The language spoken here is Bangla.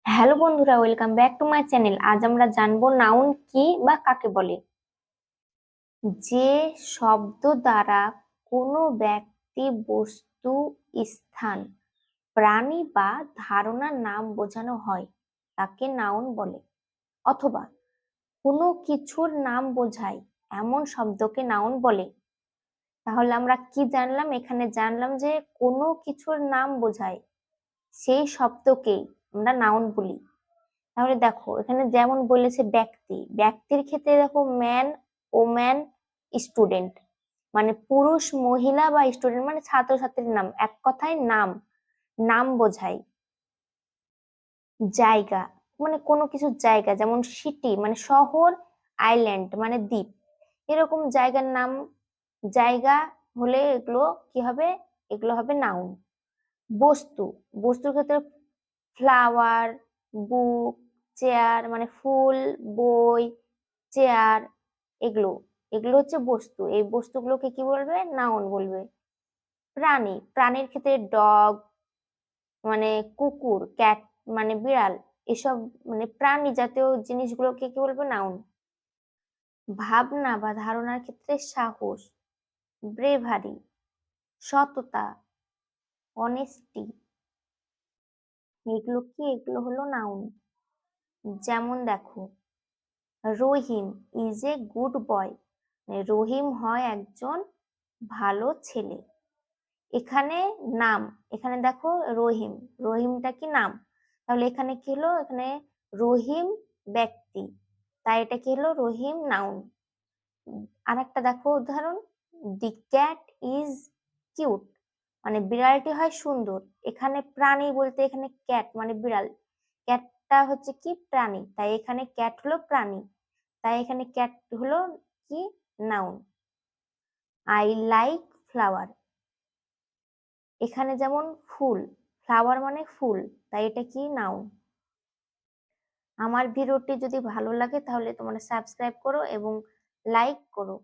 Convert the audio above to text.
হ্যালো বন্ধুরা, welcome back to my channel. আজ আমরা জানবো নাউন কি বা কাকে বলে। যে শব্দ দ্বারা কোনো ব্যক্তি, বস্তু, স্থান, প্রাণী বা ধারণার নাম বোঝানো হয় তাকে নাউন বলে। অথবা কোনো কিছুর নাম বোঝায় এমন শব্দকে নাউন বলে। তাহলে আমরা কি জানলাম? এখানে জানলাম যে কোনো কিছুর নাম বোঝায় সেই শব্দকেই আমরা নাউন বলি। তাহলে দেখো এখানে যেমন বলেছে ব্যক্তি, ব্যক্তির ক্ষেত্রে দেখো ম্যান, ওম্যান, স্টুডেন্ট, মানে পুরুষ, মহিলা বা স্টুডেন্ট মানে ছাত্রছাত্রীর নাম, এক কথায় নাম, নাম বোঝায়। জায়গা মানে কোনো কিছু জায়গা, যেমন সিটি মানে শহর, আইল্যান্ড মানে দ্বীপ, এরকম জায়গার নাম। জায়গা হলে এগুলো কি হবে? এগুলো হবে নাউন। বস্তু, বস্তুর ক্ষেত্রে ফ্লাওয়ার, বুক, চেয়ার মানে ফুল, বই, চেয়ার, এগুলো এগুলো হচ্ছে বস্তু। এই বস্তুগুলোকে কি বলবে? নাউন বলবে। প্রাণী, প্রাণীর ক্ষেত্রে ডগ মানে কুকুর, ক্যাট মানে বিড়াল, এসব মানে প্রাণী জাতীয় জিনিসগুলোকে কি বলবো? নাউন। ভাবনা বা ধারণার ক্ষেত্রে সাহস, ব্রেভারি, সততা, অনেস্টি, এগুলো হলো নাউন। যেমন দেখো, রহিম ইজ এ গুড বয়, রহিম হয় একজন ভালো ছেলে। এখানে নাম, এখানে দেখো রহিম, রহিমটা কি নাম? তাহলে এখানে কি হলো? এখানে রহিম ব্যক্তি, তাই এটা কি হলো? রহিম নাউন। আর একটা দেখো উদাহরণ, দি ক্যাট ইজ কিউট, মানে বিড়ালটি হয় সুন্দর। এখানে প্রাণী বলতে এখানে ক্যাট মানে বিড়াল, ক্যাটটা হচ্ছে কি? প্রাণী, তাই এখানে ক্যাট হলো প্রাণী, তাই এখানে ক্যাট হলো কি? নাউন। আই লাইক ফ্লাওয়ার, এখানে যেমন ফুল, ফ্লাওয়ার মানে ফুল, তাই এটা কি? নাউন। আমার ভিডিওটি যদি ভালো লাগে তাহলে তোমরা সাবস্ক্রাইব করো এবং লাইক করো।